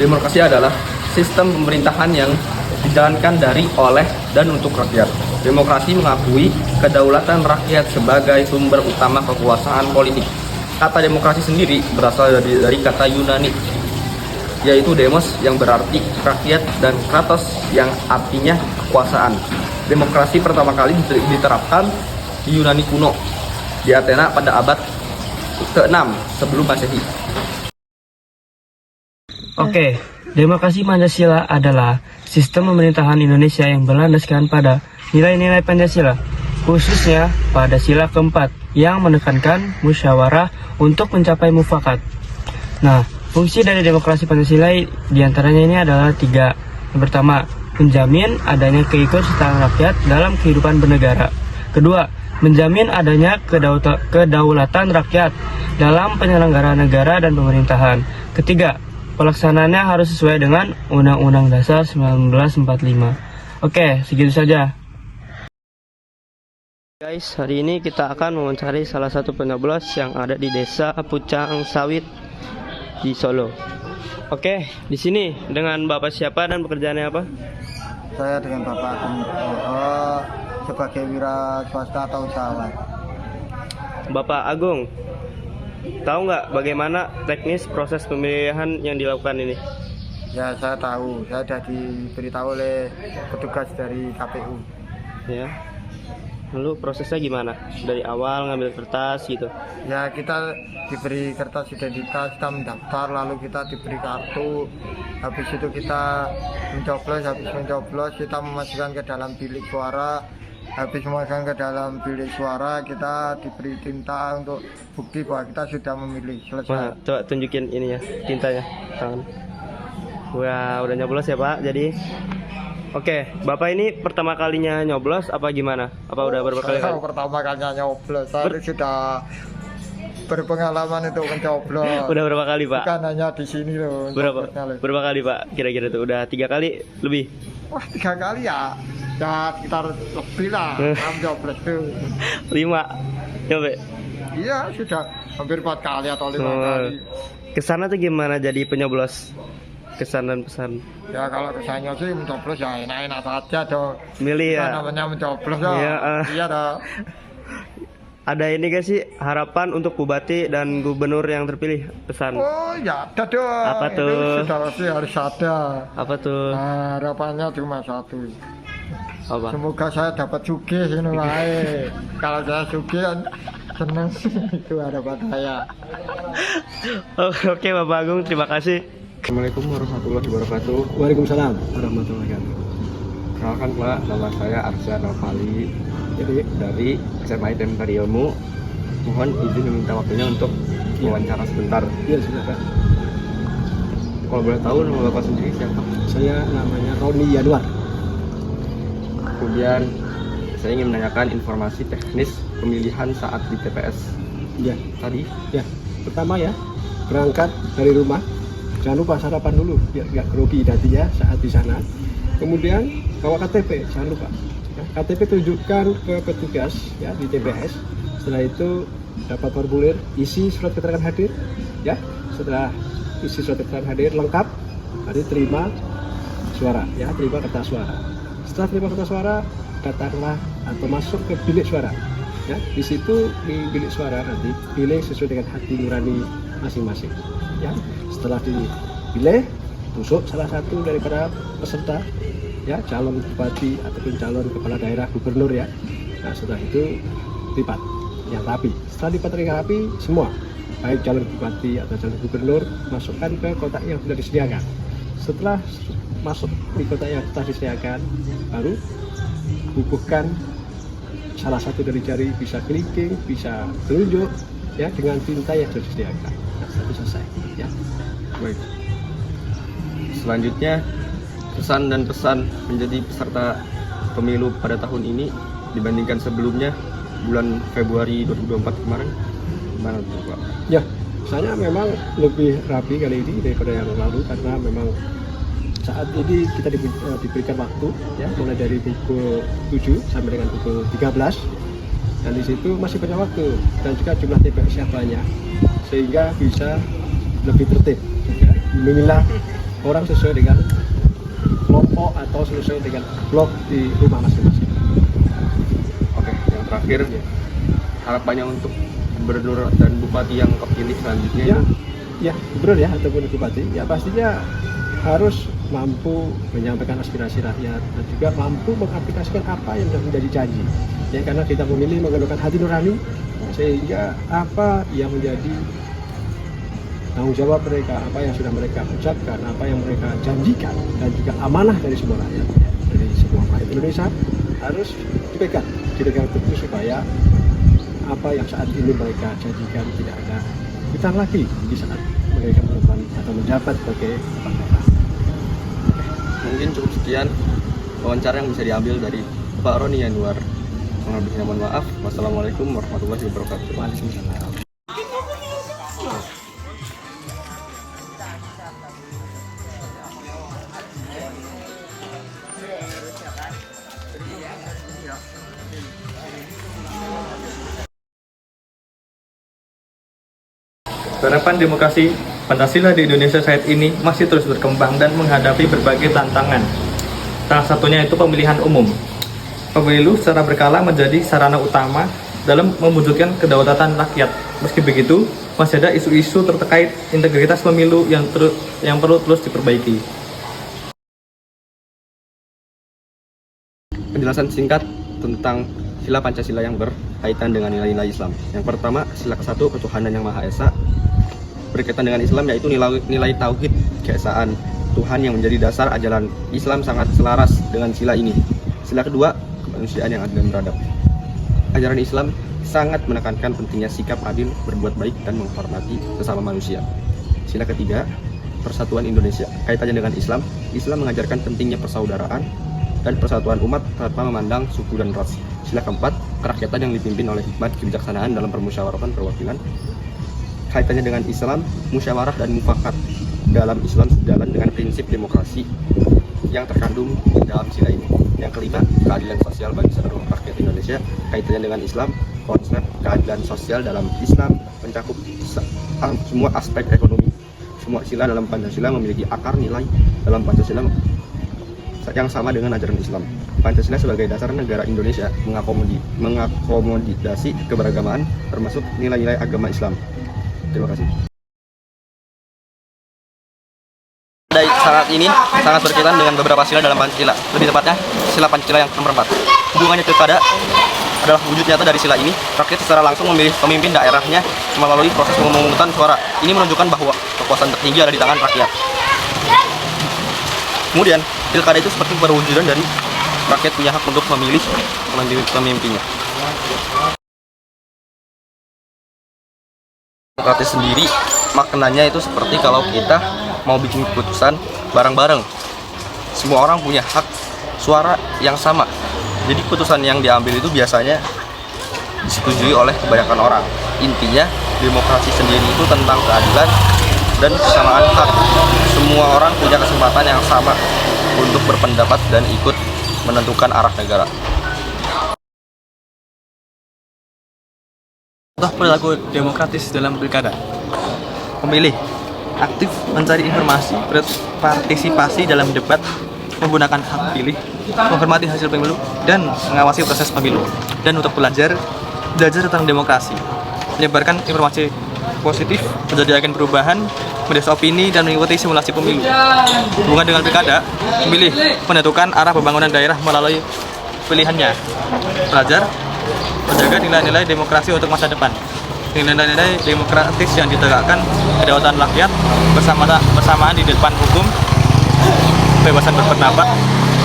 Demokrasi adalah sistem pemerintahan yang dijalankan dari, oleh, dan untuk rakyat. Demokrasi mengakui kedaulatan rakyat sebagai sumber utama kekuasaan politik. Kata demokrasi sendiri berasal dari kata Yunani, yaitu demos yang berarti rakyat dan kratos yang artinya kekuasaan. Demokrasi pertama kali diterapkan di Yunani kuno, di Athena pada abad ke-6 sebelum Masehi. Oke, demokrasi Pancasila adalah sistem pemerintahan Indonesia yang berlandaskan pada nilai-nilai Pancasila, khususnya pada sila keempat yang menekankan musyawarah untuk mencapai mufakat. Nah, fungsi dari demokrasi Pancasila diantaranya ini adalah 3. Yang pertama, menjamin adanya keikutsertaan rakyat dalam kehidupan bernegara. Kedua, menjamin adanya kedaulatan rakyat dalam penyelenggaraan negara dan pemerintahan. Ketiga, pelaksanaannya harus sesuai dengan Undang-Undang Dasar 1945. Oke, segitu saja. Guys, hari ini kita akan mewawancari salah satu penyoblos yang ada di Desa Pucang Sawit di Solo. Oke, di sini dengan Bapak siapa dan pekerjaannya apa? Saya dengan Bapak Agung Nugroho sebagai wira swasta atau usahawan. Bapak Agung, tahu nggak bagaimana teknis proses pemilihan yang dilakukan ini? Ya, saya tahu. Saya sudah diberitahu oleh petugas dari KPU. Ya. Lalu prosesnya gimana? Dari awal ngambil kertas gitu? Ya, kita diberi kertas identitas, kita mendaftar, lalu kita diberi kartu. Habis itu kita mencoblos, kita memasukkan ke dalam bilik suara. Habis memasukkan ke dalam bilik suara, kita diberi tinta untuk bukti bahwa kita sudah memilih. Selesai. Wah, coba tunjukin ini ya, tintanya. Tangan. Wah, udah nyoblos ya Pak, jadi oke, Bapak ini pertama kalinya nyoblos apa gimana? Apa udah berapa kali? Saya pertama kalinya nyoblos, saya sudah berpengalaman untuk mencoblos. Udah berapa kali Pak? Bukan hanya di sini loh. Berapa kali Pak? Kira-kira tuh udah 3 kali lebih? Wah, 3 kali ya? Ya sekitar lebih lah. Nyoblos tuh 5 coba. Iya, sudah hampir 4 kali atau 5 kali. Kesana tuh gimana jadi penyoblos? Kesan dan pesan. Ya kalau kesannya sih mencoblos ya enak-enak saja dong. Milih ya. Namanya mencoblos ya. Iya dong. Ada ini gak sih harapan untuk bupati dan gubernur yang terpilih, pesan? Oh ya ada dong. Apa tuh? Itu sudah pasti harus ada. Apa tuh? Nah, harapannya cuma satu. Apa? Semoga saya dapat sugih ini wae. Kalau saya sugih seneng. Itu harapan saya. Oke Bapak Agung, terima kasih. Assalamualaikum warahmatullahi wabarakatuh. Waalaikumsalam warahmatullahi wabarakatuh. Kenalkan Pak, nama saya Arsya Novali. Jadi dari SMA ITM Tari Ilmu. Mohon izin meminta waktunya untuk wawancara sebentar. Iya, silakan. Kalau boleh tahu nama Bapak sendiri siapa? Saya namanya Roni Yanuar. Kemudian saya ingin menanyakan informasi teknis pemilihan saat di TPS Iya. tadi. Ya, pertama ya, berangkat dari rumah. Jangan lupa sarapan dulu biar nggak grogi nantinya saat di sana. Kemudian bawa KTP, jangan lupa. Ya, KTP tunjukkan ke petugas ya di TPS. Setelah itu dapat formulir, isi surat keterangan hadir. Ya, setelah isi surat keterangan hadir lengkap, nanti terima suara. Ya, terima kertas suara. Setelah terima kertas suara, datanglah atau masuk ke bilik suara. Ya, di situ di bilik suara nanti pilih sesuai dengan hati nurani masing-masing. Ya, setelah dipilih, tusuk salah satu daripada peserta, ya calon bupati ataupun calon kepala daerah gubernur ya. Nah setelah itu lipat yang rapi. Setelah lipat yang rapi semua, baik calon bupati atau calon gubernur masukkan ke kotak yang sudah disediakan. Setelah masuk di kotak yang sudah disediakan, baru bubuhkan salah satu dari jari, bisa kelingking, bisa telunjuk, ya dengan tinta yang sudah disediakan. Nah, itu selesai. Ya. Baik. Selanjutnya, kesan dan pesan menjadi peserta pemilu pada tahun ini dibandingkan sebelumnya bulan Februari 2024 kemarin, gimana tuh Pak? Ya, saya memang lebih rapi kali ini daripada yang lalu karena memang saat ini kita diberikan waktu ya mulai dari pukul 7 sampai dengan pukul 13 dan di situ masih banyak waktu dan juga jumlah TPS yang banyak sehingga bisa lebih tertib ya, memilah orang sesuai dengan kelompok atau sesuai dengan blok di rumah masing-masing. Oke, yang terakhir harapannya untuk gubernur dan bupati yang kepilih selanjutnya Ya, itu ya gubernur ya ataupun bupati ya pastinya harus mampu menyampaikan aspirasi rakyat dan juga mampu mengaplikasikan apa yang sudah menjadi janji. Ya karena kita memilih menggunakan hati nurani sehingga apa yang menjadi tanggung jawab mereka, apa yang sudah mereka ucapkan, apa yang mereka janjikan dan juga amanah dari semua rakyat, dari semua rakyat Indonesia harus dipegang teguh supaya apa yang saat ini mereka janjikan tidak ada hutang lagi di saat mereka melakukan atau menjabat sebagai kepala daerah. mungkin cukup sekian wawancara yang bisa diambil dari Pak Roni Yanuar. Mengambilnya mohon maaf. Wassalamualaikum warahmatullahi wabarakatuh. Waalaikumsalam. Harapan demokrasi Pancasila di Indonesia saat ini masih terus berkembang dan menghadapi berbagai tantangan. Salah satunya itu pemilihan umum. Pemilu secara berkala menjadi sarana utama dalam mewujudkan kedaulatan rakyat. Meski begitu, masih ada isu-isu terkait integritas pemilu yang perlu terus diperbaiki. Penjelasan singkat tentang sila Pancasila yang berkaitan dengan nilai-nilai Islam. Yang pertama, sila ke-1 ketuhanan yang Maha Esa. Berkaitan dengan Islam yaitu nilai tauhid, keesaan Tuhan yang menjadi dasar ajaran Islam sangat selaras dengan sila ini. Sila kedua, kemanusiaan yang adil dan beradab. Ajaran Islam sangat menekankan pentingnya sikap adil, berbuat baik dan menghormati sesama manusia. Sila ketiga, persatuan Indonesia. Kaitannya dengan Islam, Islam mengajarkan pentingnya persaudaraan dan persatuan umat tanpa memandang suku dan ras. Sila keempat, kerakyatan yang dipimpin oleh hikmat kebijaksanaan dalam permusyawaratan perwakilan. Kaitannya dengan Islam, musyawarah dan mufakat dalam Islam sejalan dengan prinsip demokrasi yang terkandung di dalam sila ini. Yang kelima, keadilan sosial bagi seluruh rakyat Indonesia. Kaitannya dengan Islam, konsep keadilan sosial dalam Islam mencakup semua aspek ekonomi. Semua sila dalam Pancasila memiliki akar nilai dalam Pancasila yang sama dengan ajaran Islam. Pancasila sebagai dasar negara Indonesia mengakomodasi keberagaman termasuk nilai-nilai agama Islam. Terima kasih. Saat ini sangat berkaitan dengan beberapa sila dalam Pancasila. Lebih tepatnya sila Pancasila yang nomor 4. Hubungannya pilkada adalah wujud nyata dari sila ini. Rakyat secara langsung memilih pemimpin daerahnya melalui proses pemungutan suara. Ini menunjukkan bahwa kekuasaan tertinggi ada di tangan rakyat. Kemudian pilkada itu seperti perwujudan dari rakyat punya hak untuk memilih pemimpinnya. Demokratis sendiri maknanya itu seperti kalau kita mau bikin keputusan bareng-bareng. Semua orang punya hak suara yang sama. Jadi keputusan yang diambil itu biasanya disetujui oleh kebanyakan orang. Intinya demokrasi sendiri itu tentang keadilan dan kesamaan hak. Semua orang punya kesempatan yang sama untuk berpendapat dan ikut menentukan arah negara. Contoh perilaku demokratis dalam pilkada. Pemilih aktif mencari informasi, berpartisipasi dalam debat, menggunakan hak pilih, menghormati hasil pemilu, dan mengawasi proses pemilu. Dan untuk belajar tentang demokrasi, menyebarkan informasi positif, menjadi agen perubahan, mendesak opini, dan mengikuti simulasi pemilu. Hubungan dengan pilkada, pemilih menentukan arah pembangunan daerah melalui pilihannya. Belajar menjaga nilai-nilai demokrasi untuk masa depan. Nilai-nilai demokratis yang ditegakkan kedaulatan rakyat bersamaan di depan hukum, kebebasan berpendapat,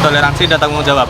toleransi dan tanggung jawab.